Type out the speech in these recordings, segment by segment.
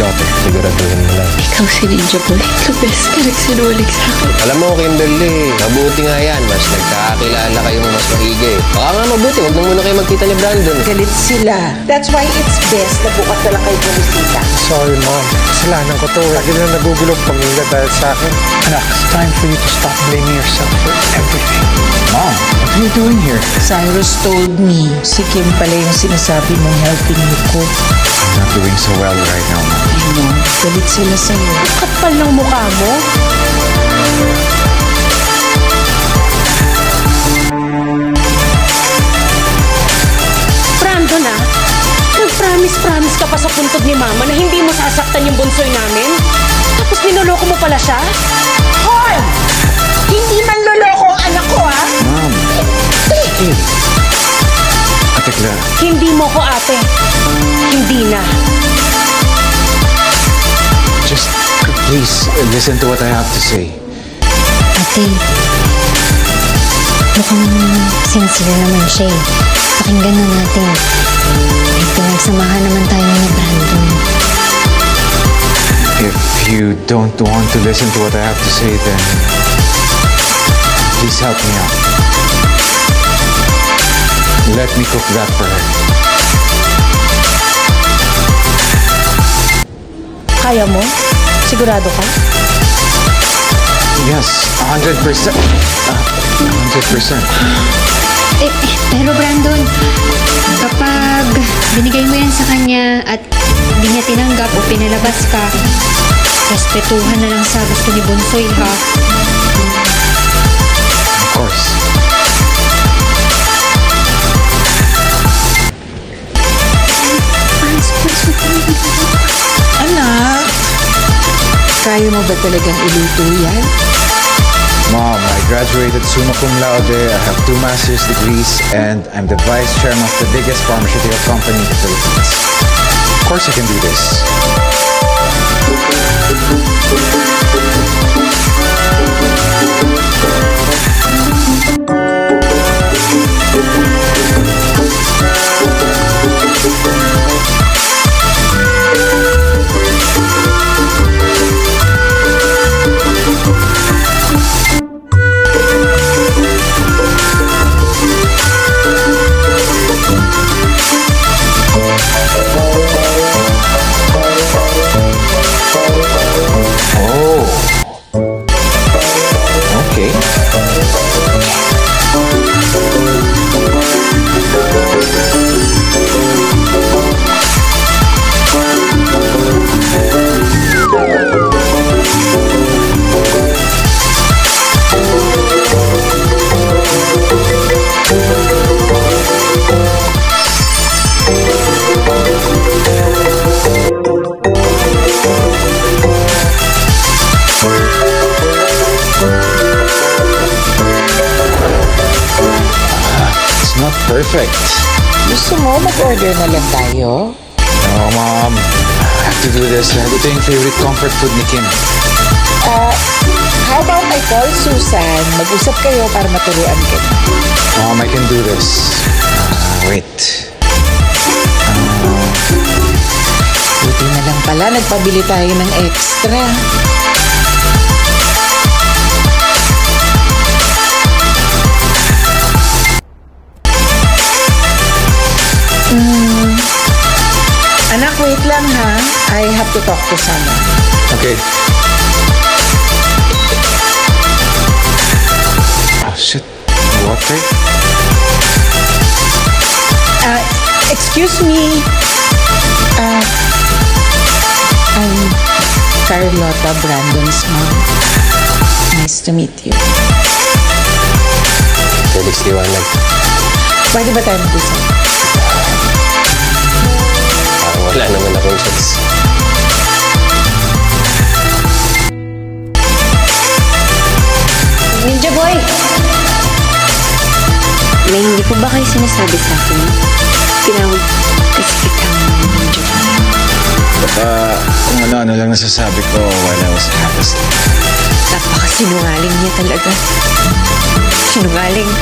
daughter. Siguraduhin mo lang. Ikaw si Ninja Boy. The best ka nagsinulig sa akin. Alam mo, Kimberly, mabuti nga yan. Mas nagkakakilala kayong mas maigi. Baka nga mabuti, huwag na muna kayo magkita ni Brandon. Galit sila. That's why it's best na bukas na lang kayo bumisita. Sorry, Mom. Kasalanan ko to. Lagi na nagugulong pamilya dahil sa akin. Anak, it's time for you to stop blaming yourself for everything. Mom, what are you doing here? Cyrus told me, si Kim pala yung sinasabi mong helping you cook. I'm not doing so well right now, Mom. I know, galit sila sa'yo. Kapal ng mukha mo. Brandon nag-promise ka pa sa puntod ni Mama na hindi mo sasaktan yung bunsoy namin? Tapos niloloko mo pala siya? Hoy! Hindi man loloko ang anak ko, ha? Mom, sige. Ate Clara. Hindi mo ko, ate. Hindi na. Just please listen to what I have to say. Ate, mukhang sincere naman siya eh. Pakinggan na natin. May pinagsamahan naman tayo ni Brandon. If you don't want to listen to what I have to say, then please help me out. Let me cook that for her. Kaya mo? Sigurado ka? Yes, 100%. 100%. Pero Brandon, kapag binigay mo yan sa kanya at hindi niya tinanggap o pinalabas ka, respetuhan na lang sa gusto ni Bunsoy, ha? Of course. Anak, kaya mo ba talagang iluto yan? Mom, I graduated summa cum laude, I have 2 master's degrees, and I'm the vice chairman of the biggest pharmaceutical company in the Philippines. Of course I can do this. Perfect. Gusto mo mag-order na lang tayo? No, Mom. I have to do this. Ito yung favorite comfort food ni Kim. How about I call Susan? Mag-usap kayo para maturuan ka. Mom, I can do this. Wait. Buti na lang pala, nagpabili tayo ng extra. Anak, wait lang ha. I have to talk to someone. Okay. Oh, shit. Water? Excuse me. I'm Carlota, Brandon's mom. Nice to meet you. Felix Liwanag. Pwede ba tayo mag-usap? Wala naman akong chance. Ninja Boy! May hindi po ba kayo sinasabi sa akin? Tinawag kasi kitang Ninja Boy. Baka kung ano-ano lang nasasabi ko while I was half asleep. Napakasinungaling niya talaga. Sinungaling.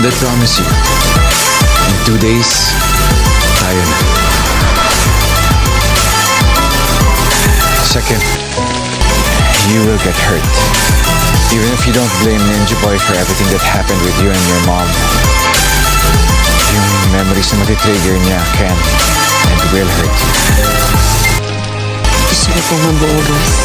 And I promise you, in 2 days, tayo na. Second, you will get hurt. Even if you don't blame Ninja Boy for everything that happened with you and your mom, yung memories na matitrigger niya can and will hurt you. Gusto ko pong mabuo, boss.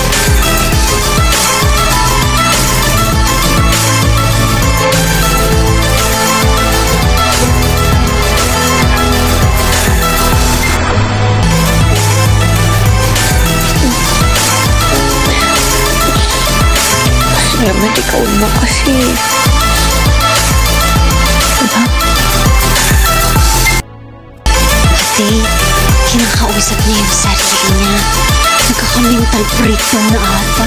Naman, ikaw mo kasi. Diba? Ate, kinakausap niya yung sarili niya. Nagkaka-mental breakdown na ata.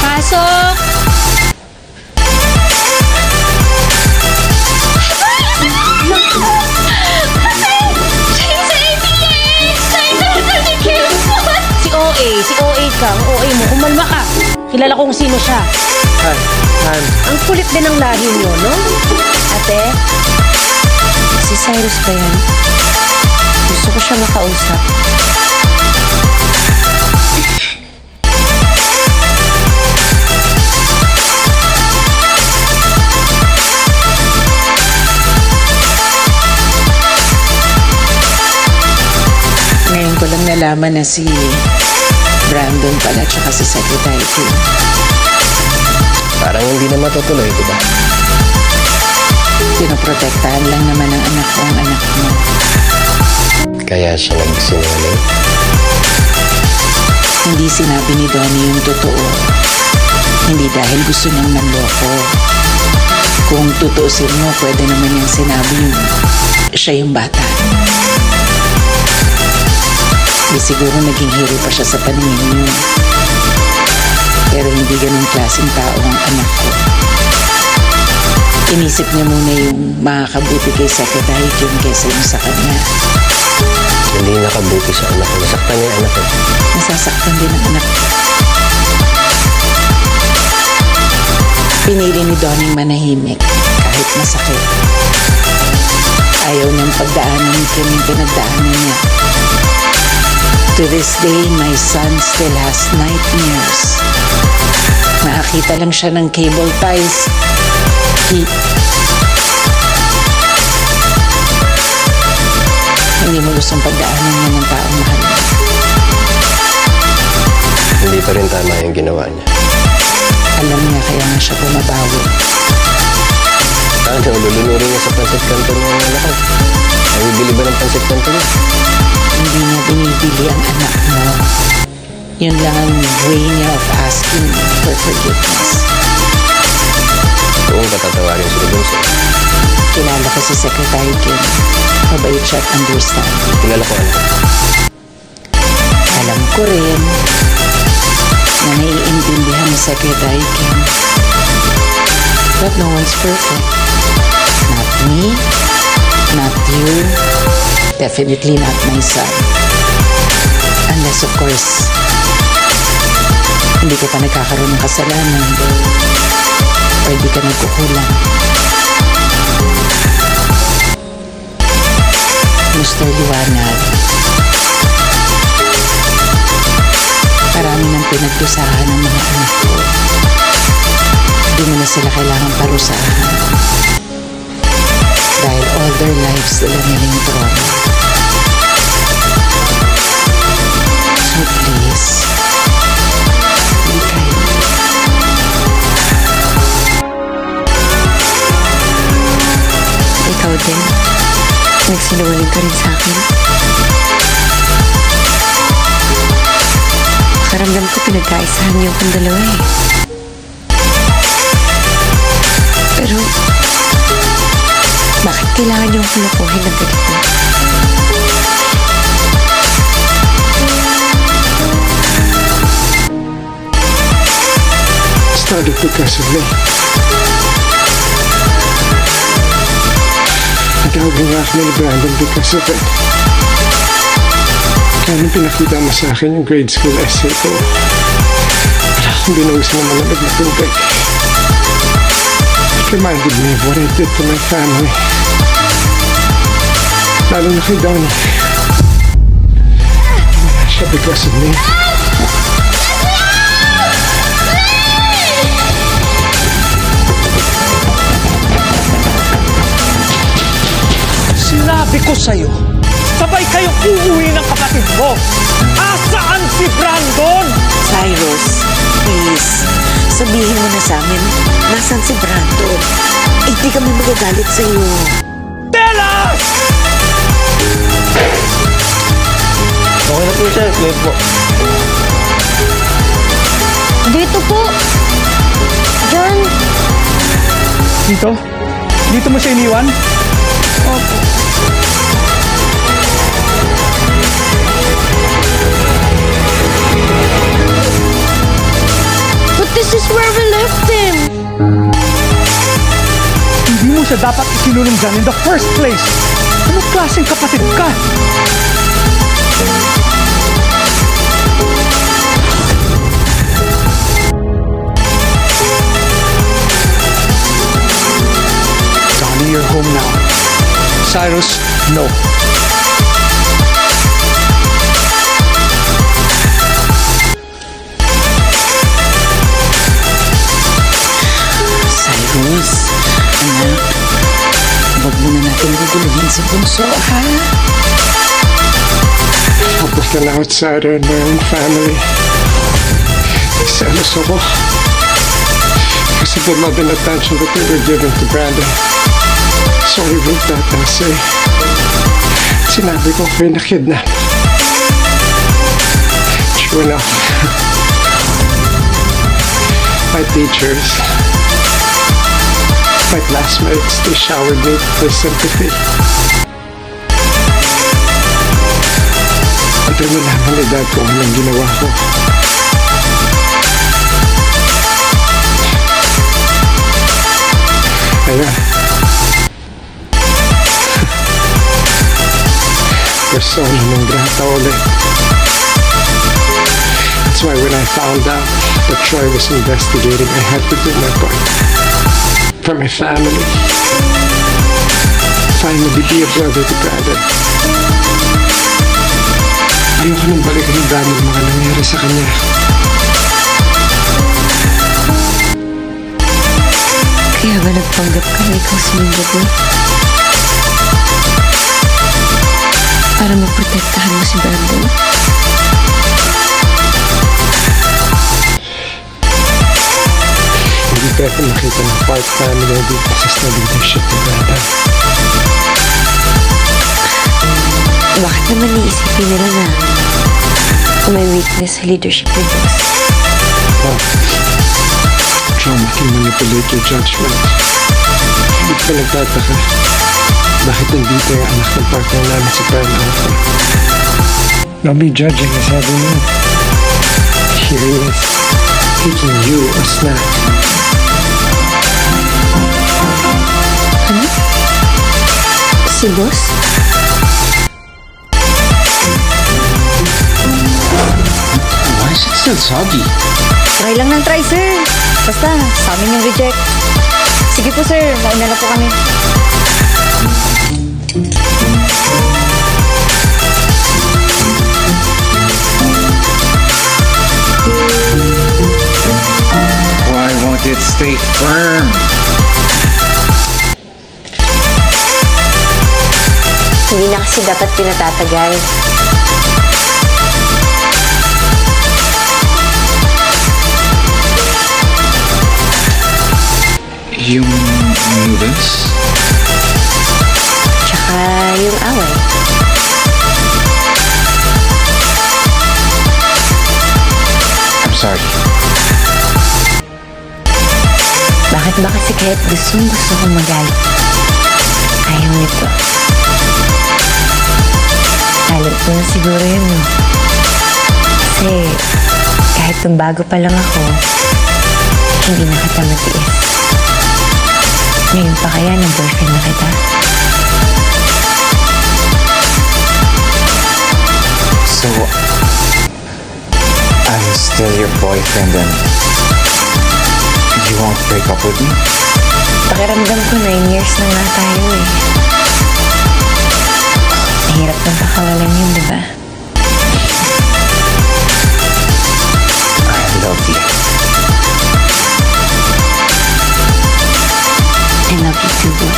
Pasok! Si OA ka, ang OA mo, umalma ka. Kilala kong sino siya. Han. Ang kulit din ng lahi niyo, no? Ate, si Cyrus ba yan? Gusto ko siya makausap. Ngayon ko lang nalaman na si Brandon pala tsaka si Secretary Kim. Parang hindi na matutuloy, diba? Pinoprotektahan lang naman ng anak ko ang anak mo. Kaya siya nagsinungaling. Hindi sinabi ni Donnie yung totoo. Hindi dahil gusto niyang manloko. Kung tutuusin mo, pwede naman niyang sinabi yung siya yung bata. Di siguro naging hero pa siya sa paningin niyo. Pero hindi ganun klaseng tao ang anak ko. Inisip niya muna yung makakabuti kay Secretary Kim kesa yung sa kanya. Hindi nakabuti sa anak ko. Nasaktan niya yung anak ko. Nasasaktan din ang anak ko. Pinili ni Donnie manahimik kahit masakit. Ayaw niyang pagdaanan ni Kim yung pinagdaanan niya. To this day, my son still has nightmares. Nakakita lang siya ng cable ties. Hindi mo gustong pagdaanan niya ng taong mahal niya. Hindi pa rin tama yung ginawa niya. Alam niya kaya nga siya bumabawi. Ano, lulunurin niya sa pancit canton ng anak ko. Ang bibili ba ng pancit canton niya? Hindi niya binibili ang anak mo. Yun lang ang way niya of asking for forgiveness. Kung patatawarin si Bunso. Kilala ko si Secretary Kim. Mabait siya at understanding. Kilala ko anak. Alam ko rin na naiintindihan ni Secretary Kim that no one's perfect. Not me, not you, definitely not my son. Unless of course, hindi ka pa nagkakaroon ng kasalanan or hindi ka nagkukulang. Mr. Liwanag, marami nang pinagdusahan ng mga anak ko. Hindi mo na sila kailangan parusahan. Dahil all their lives nila nilang trauma. So please, hindi kayo. Ikaw din. Nagsinungaling ka rin sa akin. Karamdam ko pinagkaisahan niyo kung dalawa eh. Pero, bakit kailangan niyo akong lokohin ng ganito? Started because of me. Natawag nga ako ni Brandon because of it. Kaya nung pinakita mo sa akin yung grade school essay ko, wala akong binuhos na malamig na tubig. It reminded me of what I did to my family. Lalo na kay Donnie. Wala siya because of me. Sinabi ko sa'yo, sabay kayong uuwi ng kapatid mo. Asaan si Brandon? Cyrus, please, sabihin mo na sa amin, nasan si Brandon? Hindi kami magagalit sa'yo. Tell us! Okay na po, sir. Clear po. Dito po. John. Dito? Dito mo siya iniwan? Opo. But this is where we left him. Hindi mo siya dapat ikinulong dyan in the first place. Anong klaseng kapatid ka? Donnie, you're home now. Cyrus, no. Cyrus, anak, huwag mo na natin guguluhin si Bunso, ha? I was an outsider in my own family. Nagselos ako. Because of the love and attention that they were giving to Brandon. So I wrote that essay. Sinabi ko kayo na-kidnap. True enough. My teachers, my classmates, they showered me with their sympathy. Until nalaman ni Dad kung anong ginawa ko. Ayan. Persona non grata ulit. That's why when I found out that Troy was investigating, I had to do my part. For my family. Finally be a brother to Brandon. Ayoko nang balikan ni Brandon ang mga nangyari sa kanya. Kaya ba nagpanggap ka na ikaw si Ninja Boy? Para maprotektahan mo si Brandon? Hindi pwede makita ng part family ang weaknesses na leadership ni Brandon. Bakit naman iisipin nila na may weakness sa leadership ni Boss? Trauma can manipulate your judgment. Hindi ka nagtataka. Bakit nandito yung anak ng partner namin sa Prime Alpha? Don't be judging his heavy move. Here he is, taking you a snack. Ano? Si Boss? Why is it still soggy? Try lang ng try, sir. Basta, sa amin yung reject. Sige po, sir. Mauna na po kami. Why won't it stay firm? Hindi na kasi dapat pinatatagal. Yung noodles? Tsaka yung away. I'm sorry. Bakit ba kasi kahit gusto kong magalit? Ayaw nito. Alam ko na siguro yun, no? Kasi kahit nung bago pa lang ako, hindi na kita matiis. Ngayon pa kaya ng boyfriend na kita? So, I'm still your boyfriend and break up with me? Pakiramdam ko 9 years na nga tayo eh. Mahirap ng pakawalan yun, di ba? I love you. I love you too, boy.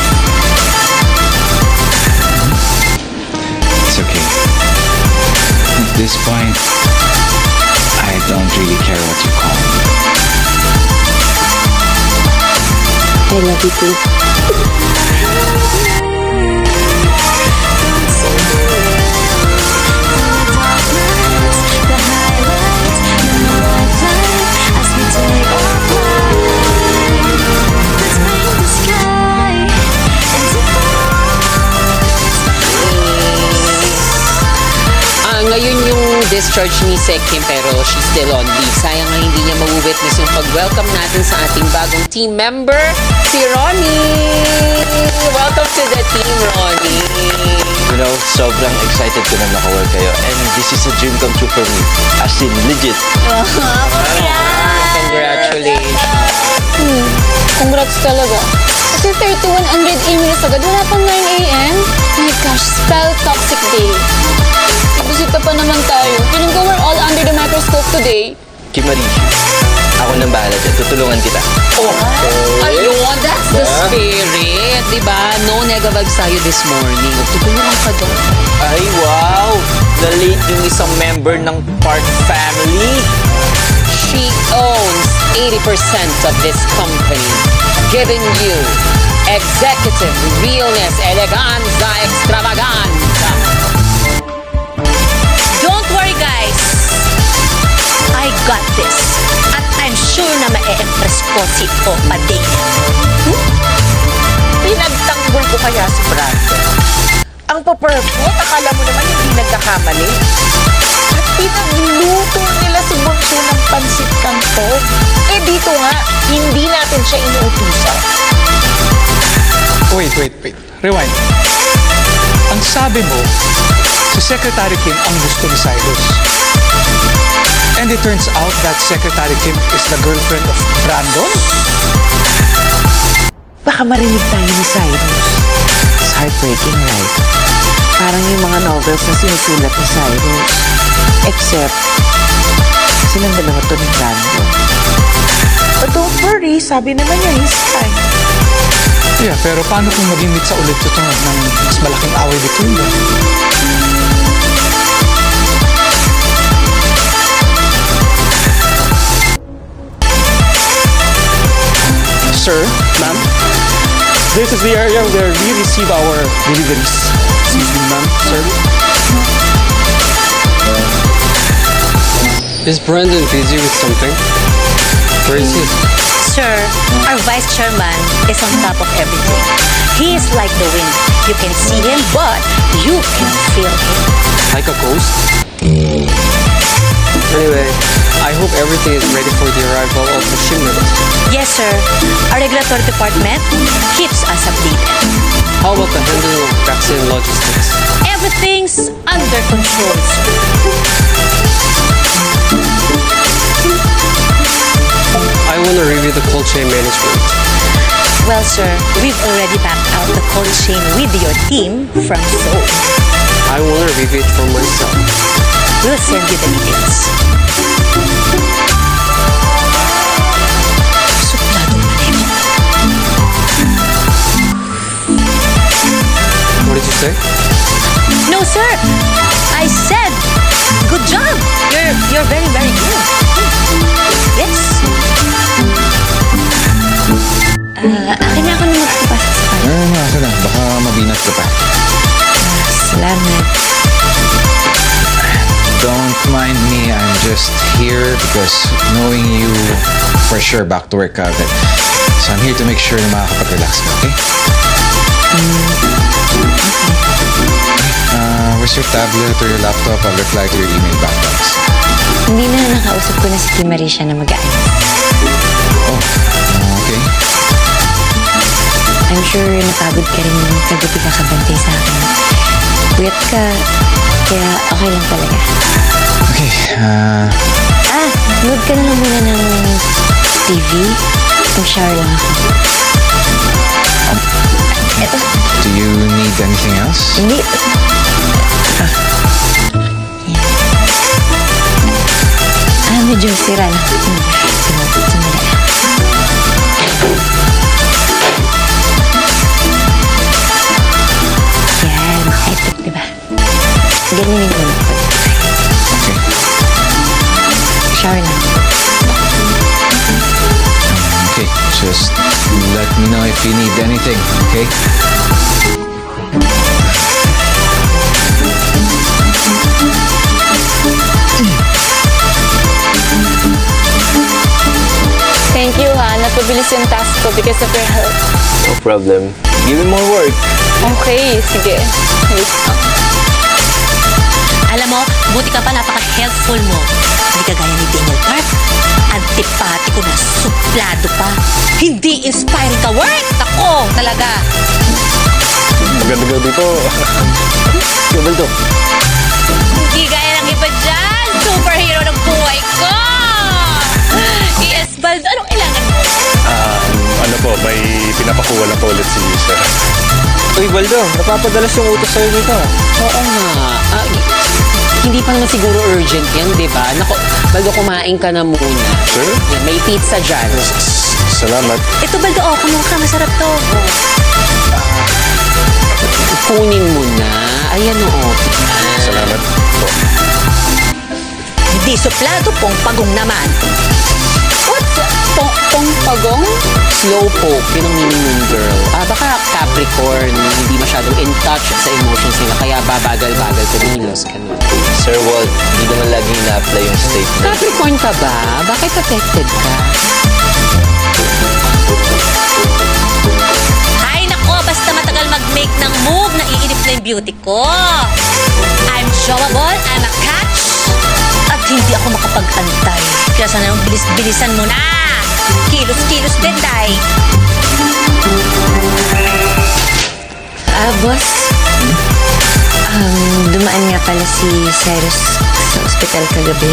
It's okay. At this point, I don't really care what you call me. I love you too. Ngayon yung discharge ni Sec Kim pero she's still on leave. Sayang nga hindi niya ma-witness yung pag-welcome natin sa ating bagong team member, si Ronnie! Welcome to the team, Ronnie! You know, sobrang excited ko na makawork kayo. And this is a dream come true for me. As in, legit. Congratulations! Congrats talaga. Kasi 3100 emails agad, wala pang 9 a.m. My gosh, spell toxic day. Ibusita pa naman tayo. Feeling ko we're all under the microscope today. Kimari, ako nang bahala dyan. Tutulungan kita. Ayun, that's the spirit, di ba? No nega vibes tayo this morning. Tutulungan ka doon. Ay, wow! Na-late yung isang member ng Park family. She owns 80% of this company, giving you executive realness, eleganza, extravaganza. Don't worry, guys. I got this. At I'm sure na ma-e-impress ko si Opa Day. Pinagtanggol ko kaya si Brandon. Ang paperfect, akala mo naman hindi nagkakamali. At pinagluto nila si Bunso ng pansit canton. Eh dito nga, hindi natin siya inuutusan. Wait. Rewind. Ang sabi mo, si Secretary Kim ang gusto ni Cyrus. And it turns out that Secretary Kim is the girlfriend of Brandon? Baka marinig tayo ni Cyrus. It's heartbreaking, right? Parang yung mga novels na sinusulat ni Cyrus. Except, silang dalawa to ni Brandon. But don't worry, sabi naman niya, he's fine. Yeah, pero paano kung maging mitsa ulit ito ng mas malaking away between them? Sir, ma'am, this is the area where we receive our deliveries. Excuse me, ma'am, sir. Is Brandon busy with something? Where is he? Sir, our vice chairman is on top of everything. He is like the wind. You can see him, but you can feel him. Like a ghost? Anyway, I hope everything is ready for the arrival of the shipment. Yes, sir. Our regulatory department keeps us updated. How about the handling of vaccine logistics? Everything's under control, sir. I want to review the cold chain management. Well, sir, we've already backed out the cold chain with your team from Seoul. I want to review it for myself. We'll send you the details. Suplado na ito. What did you say? No, sir. I said, good job. You're very, very good. Yes. Akin na ako na magpapasok sa kanya. No, ako na. Baka mabinat ka pa. Salamat. Don't mind me. I'm just here because knowing you, for sure, back to work ka agad. So I'm here to make sure na makakapag-relax ka, okay? Where's your tablet or your laptop? I'll reply to your email back. Thanks. Hindi na, nakausap ko na si Kim Marisha na mag-aayos. Oh, okay. I'm sure napagod ka rin kagabi kakabantay sa akin. Puyat ka, kaya okay lang talaga. Okay, Nood ka na lang muna ng TV. Mag-shower lang ako. Eto. Do you need anything else? Hindi. Medyo sira lang. Sandali. Yan. Ito, diba? Ganyan yung muna. Okay. Shower lang. Okay, just let me know if you need anything, okay? Thank you, ha. Napabilis yung task ko because of your help. No problem. Give me more work. Okay, sige. Wait. Alam mo, buti ka pa, napaka-helpful mo. Hindi ka gaya ni Daniel Park. Antipati ko na, suplado pa. Hindi inspiring ka work. Ako, talaga. Magandang gabi po. Gabaldo. Hindi gaya ng iba dyan. Superhero ng buhay ko. Baldo, anong kailangan mo? Ano po, may pinapakuha lang po ulit si Sir. Uy, Baldo, napapadalas yung utos sa'yo dito. Oo nga. Hindi pa naman siguro urgent yan, di ba? Naku, Baldo, kumain ka na muna. Sure? Yan, may pizza dyan. Salamat. Ito, Baldo, kumuha ka. Masarap to. Kunin mo na. Ayan o. Salamat po. Hindi suplado, pong-pagong naman. What's pong-pagong? Slowpoke, yun ang meaning ng girl. Baka Capricorn, hindi masyadong in touch sa emotions nila, kaya babagal-bagal, kumilos, ganun. Sir Walt, hindi naman laging na-apply yung statement. Capricorn ka ba? Bakit affected ka? Ay, nako, basta matagal mag-make ng move, naiinip na yung beauty ko. I'm showable, I'm a catch, at hindi ako makapag-antay. Kaya sana yung bilis-bilisan mo na. Kilos-kilos din, day. Boss. Dumaan nga pala si Cyrus sa ospital kagabi.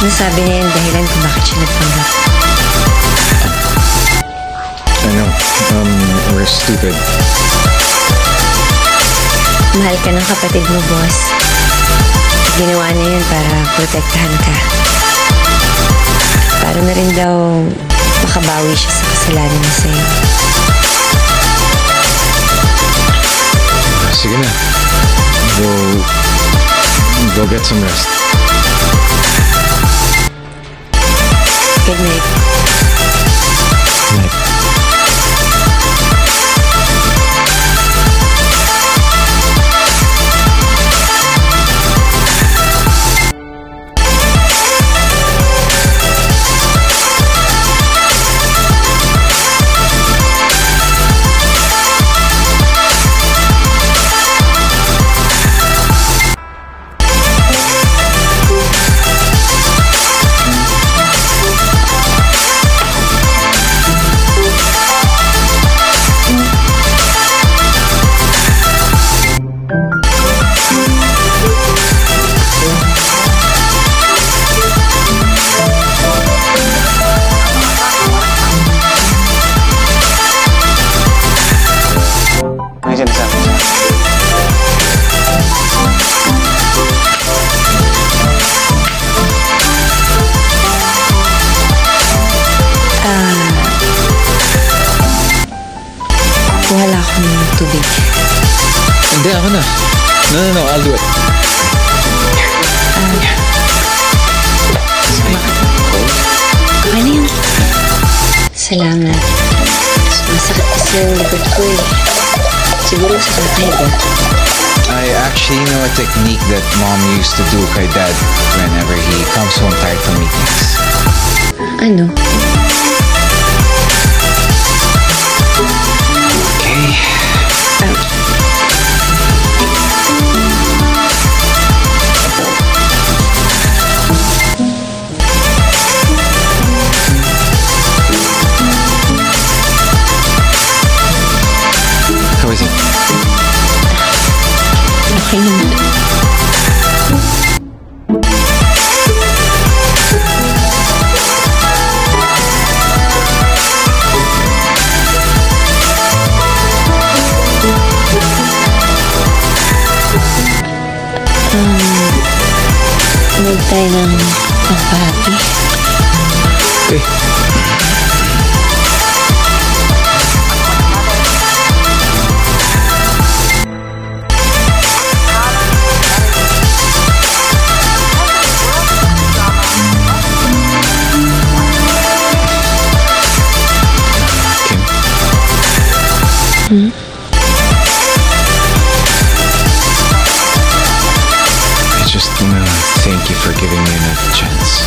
Nasabi niya yung dahilan kung bakit siya nagpanggap. I know. We're stupid. Mahal ka ng kapatid mo, boss. Ginawa niya yun para protektahan ka. Para na rin daw makabawi siya sa kasalanan niya sa'yo. Sige na. Go get some rest. Good night. Good night. Wala akong tubig. Hindi, ako na. No, I'll do it. Okay na yan. Salamat. Masakit kasi yung likod ko eh. Siguro sa kakahiga. I actually know a technique that Mom used to do kay Dad whenever he comes home tired from meetings. Ano? Okay. How is it? Okay naman. tayo ng pang-party. Okay. Hmm? I just wanna thank you for giving me another chance.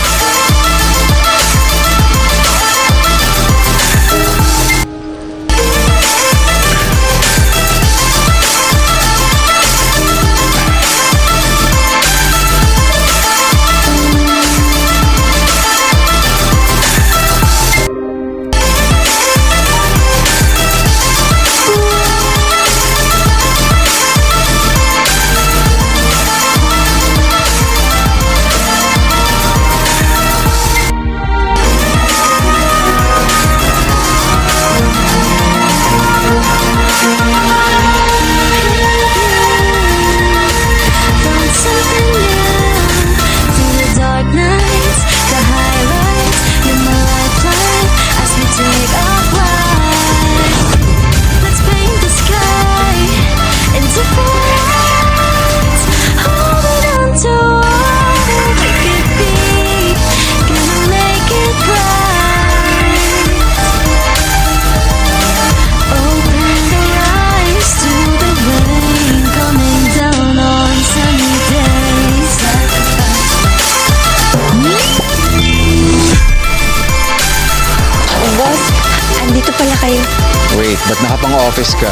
Wait, ba't nakapang-office ka?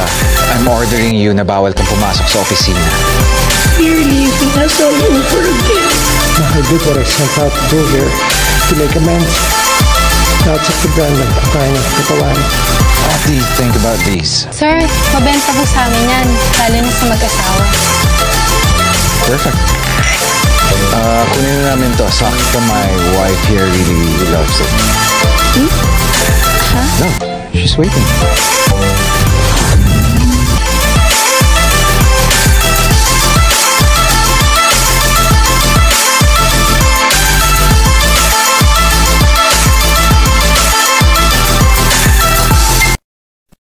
I'm ordering you na bawal kang pumasok sa opisina. You're leaving us all over again. I did what I sent out to do here, to make amends. Now it's up to Brandon kung kaya niya patawarin. What do you think about these? Sir, mabenta po sa amin yan, lalo na sa mag-asawa. Perfect. Kunin na namin to. Sakto, my wife here really loves it. Hmm? Huh? No, she's waiting.